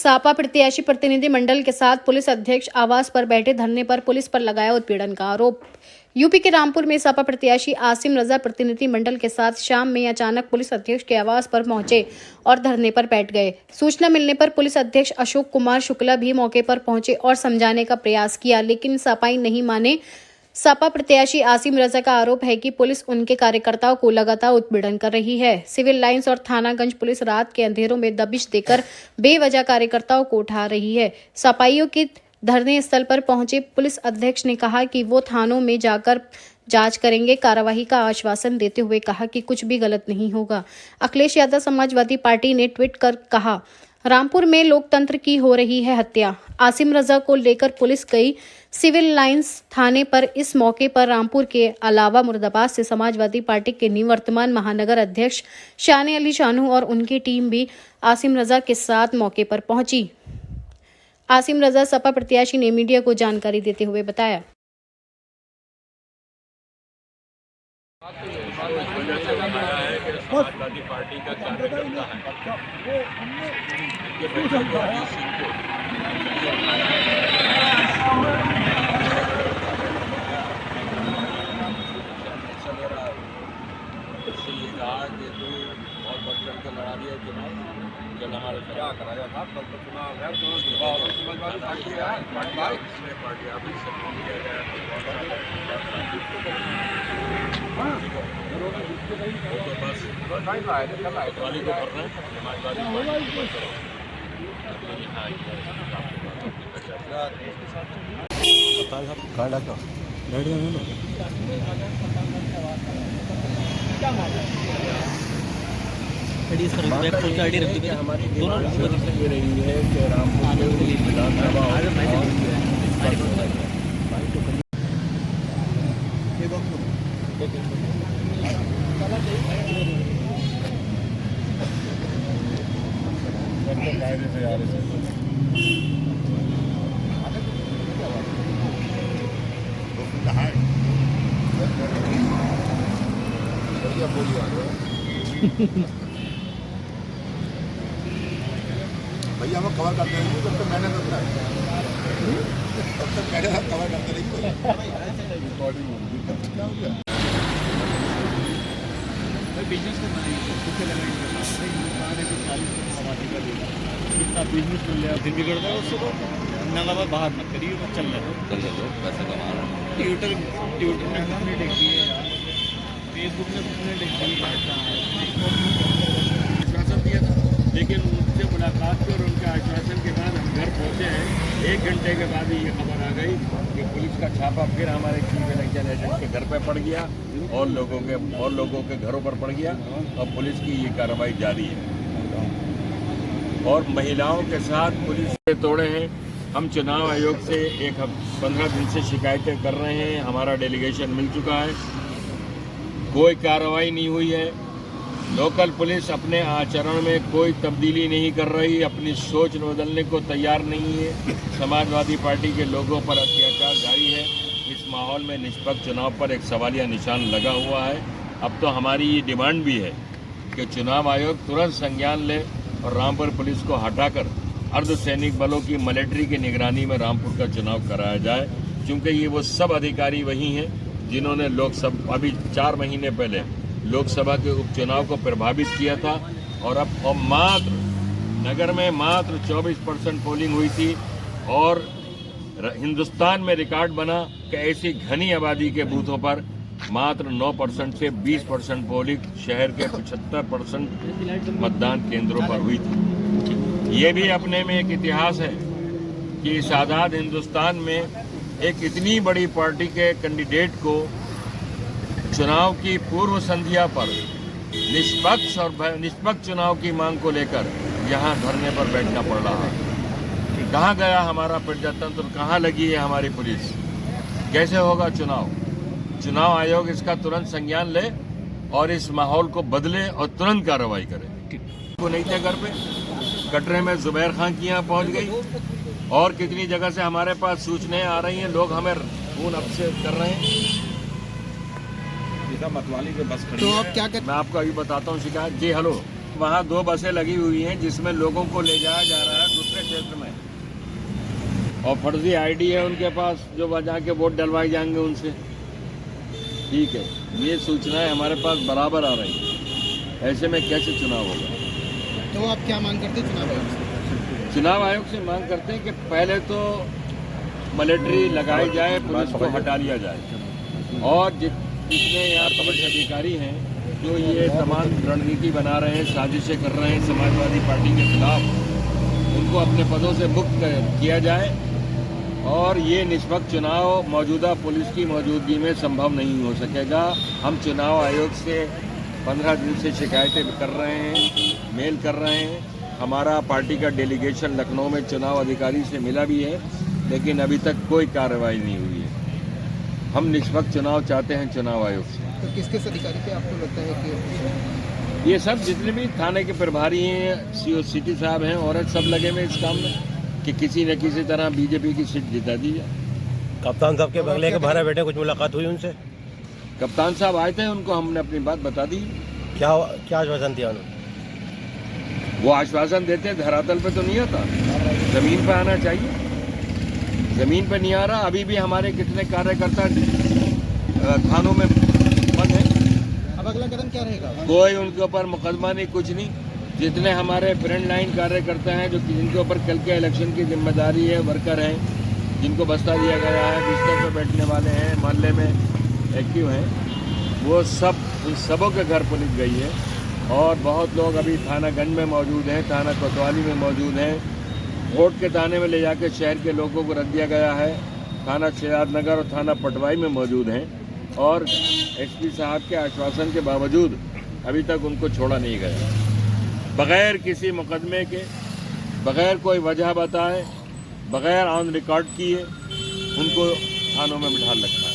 सपा प्रत्याशी प्रतिनिधि मंडल के साथ पुलिस अध्यक्ष आवास पर बैठे धरने पर पुलिस पर लगाया उत्पीड़न का आरोप। यूपी के रामपुर में सपा प्रत्याशी आसिम रजा प्रतिनिधि मंडल के साथ शाम में अचानक पुलिस अध्यक्ष के आवास पर पहुंचे और धरने पर बैठ गए। सूचना मिलने पर पुलिस अध्यक्ष अशोक कुमार शुक्ला भी मौके पर पहुंचे और समझाने का प्रयास किया, लेकिन सपाई नहीं माने। सपा प्रत्याशी आसिम रजा का आरोप है कि पुलिस उनके कार्यकर्ताओं को लगातार उत्पीड़न कर रही है। सिविल लाइंस और थानागंज पुलिस रात के अंधेरों में दबिश देकर बेवजह कार्यकर्ताओं को उठा रही है। सपाइयों के धरने स्थल पर पहुंचे पुलिस अध्यक्ष ने कहा कि वो थानों में जाकर जांच करेंगे, कार्यवाही का आश्वासन देते हुए कहा कि कुछ भी गलत नहीं होगा। अखिलेश यादव समाजवादी पार्टी ने ट्वीट कर कहा, रामपुर में लोकतंत्र की हो रही है हत्या। आसिम रजा को लेकर पुलिस गई सिविल लाइंस थाने पर। इस मौके पर रामपुर के अलावा मुर्दाबाद से समाजवादी पार्टी के निवर्तमान महानगर अध्यक्ष शान अली शानू और उनकी टीम भी आसिम रजा के साथ मौके पर पहुंची। आसिम रजा सपा प्रत्याशी ने मीडिया को जानकारी देते हुए बताया, समाजवादी पार्टी का कार्यकर्ता है। और बढ़ चढ़ के लड़ा दिया चुनाव। कल हमारे क्या कराया था, कल तो चुनाव है, पार्टी अभी से किया गया समाजवादी को करना है, हमारी ये रही है कि रामपुर विधानसभा कायदे से आ रहे भैया हम कवर करते रहेंगे जब तक मैंने करता है, तब तक मैंने कवर करते रहेंगे। रिकॉर्डिंग होगी तब तक क्या हो गया। बिजनेस करना है, बिजनेस कर लिया फिर बिगड़ता है उसको, तो बाहर मत करिए, चल रहे हो पैसा कमा रहे हैं। ट्विटर में कितने देख दिए यार, फेसबुक में कितने देख दिए, आश्वासन दिया था, लेकिन उनसे मुलाकात की और उनके आश्वासन के बाद हम घर पहुँचे हैं। 1 घंटे के बाद ही ये खबर आ गई कि पुलिस का छापा फिर हमारे चीफ इलेक्शन एजेंट के घर पर पड़ गया और लोगों के घरों पर पड़ गया और पुलिस की ये कार्रवाई जारी है। और महिलाओं के साथ पुलिस से तोड़े हैं। हम चुनाव आयोग से 15 दिन से शिकायतें कर रहे हैं, हमारा डेलीगेशन मिल चुका है, कोई कार्रवाई नहीं हुई है। लोकल पुलिस अपने आचरण में कोई तब्दीली नहीं कर रही, अपनी सोच बदलने को तैयार नहीं है। समाजवादी पार्टी के लोगों पर अत्याचार जारी है। इस माहौल में निष्पक्ष चुनाव पर एक सवालिया निशान लगा हुआ है। अब तो हमारी ये डिमांड भी है कि चुनाव आयोग तुरंत संज्ञान ले और रामपुर पुलिस को हटाकर अर्धसैनिक बलों की मिलिट्री की निगरानी में रामपुर का चुनाव कराया जाए, क्योंकि ये वो सब अधिकारी वही हैं जिन्होंने अभी 4 महीने पहले लोकसभा के उपचुनाव को प्रभावित किया था। और अब मात्र नगर में मात्र 24% पोलिंग हुई थी और हिंदुस्तान में रिकॉर्ड बना कि ऐसी घनी आबादी के बूथों पर मात्र 9% से 20% पोलिंग शहर के 75% मतदान केंद्रों पर हुई थी। ये भी अपने में एक इतिहास है कि इस आज़ाद हिंदुस्तान में एक इतनी बड़ी पार्टी के कैंडिडेट को चुनाव की पूर्व संध्या पर निष्पक्ष चुनाव की मांग को लेकर यहाँ धरने पर बैठना पड़ रहा है। कहाँ गया हमारा प्रजातंत्र, कहाँ लगी है हमारी पुलिस, कैसे होगा चुनाव? चुनाव आयोग इसका तुरंत संज्ञान ले और इस माहौल को बदले और तुरंत कार्रवाई करे। वो नहीं थे घर पे, कटरे में जुबैर खान की यहाँ पहुँच गई और कितनी जगह से हमारे पास सूचनाएं आ रही हैं, लोग हमें फोन अब से कर रहे हैं। मतवाली के बस खड़ी तो आप क्या मैं आपको अभी बताता हूँ शिकायत। जी हेलो, वहाँ 2 बसें लगी हुई हैं जिसमें लोगों को ले जाया जा रहा है दूसरे क्षेत्र में, और फर्जी आईडी है उनके पास जो वहाँ जाके वोट डलवाए जाएंगे उनसे। ठीक है, ये सूचनाएं हमारे पास बराबर आ रही हैं, ऐसे में कैसे चुनाव होगा? तो आप क्या मांग करते हैं चुनाव आयोग से? चुनाव आयोग से मांग करते हैं कि पहले तो मिलिट्री लगाई जाए, पुलिस को हटा लिया जाए, और जितने यहाँ पुलिस अधिकारी हैं जो ये तमाम रणनीति बना रहे हैं, साजिशें कर रहे हैं समाजवादी पार्टी के खिलाफ, उनको अपने पदों से मुक्त किया जाए। और ये निष्पक्ष चुनाव मौजूदा पुलिस की मौजूदगी में संभव नहीं हो सकेगा। हम चुनाव आयोग से 15 दिन से शिकायतें कर रहे हैं, मेल कर रहे हैं। हमारा पार्टी का डेलीगेशन लखनऊ में चुनाव अधिकारी से मिला भी है, लेकिन अभी तक कोई कार्रवाई नहीं हुई है। हम निष्पक्ष चुनाव चाहते हैं चुनाव आयोग से। तो किस किस अधिकारी पे आपको लगता है कि ये सब जितने भी थाने के प्रभारी हैं, CO सिटी साहब हैं, और सब लगे हुए इस काम में कि किसी न किसी तरह बीजेपी की सीट जिता दी जाए। कप्तान साहब के बंगले के बाहर बैठे, कुछ मुलाकात हुई उनसे? कप्तान साहब आए थे, उनको हमने अपनी बात बता दी। क्या आश्वासन दिया उन्होंने? वो आश्वासन देते धरातल पे तो नहीं आता, जमीन पे आना चाहिए। जमीन पे नहीं आ रहा। अभी भी हमारे कितने कार्यकर्ता थानों में बंद है। अब अगला कदम क्या रहेगा? कोई उनके ऊपर मुकदमा नहीं, कुछ नहीं। जितने हमारे फ्रंट लाइन कार्यकर्ता हैं जो जिनके ऊपर कल के इलेक्शन की जिम्मेदारी है, वर्कर हैं, जिनको बस्ता दिया गया है, बिस्तर पर बैठने वाले हैं, मोहल्ले में एक्टिव हैं, वो सब उन सबों के घर पुलिस गई है। और बहुत लोग अभी थानागंज में मौजूद हैं, थाना कोतवाली में मौजूद हैं। वोट के थाने में ले जाकर शहर के लोगों को रख दिया गया है। थाना सिद्धार्थनगर और थाना पटवाई में मौजूद हैं, और SP साहब के आश्वासन के बावजूद अभी तक उनको छोड़ा नहीं गया। बगैर किसी मुकदमे के, बगैर कोई वजह बताए, बगैर ऑन रिकॉर्ड किए उनको थानों में बिठा रखा है।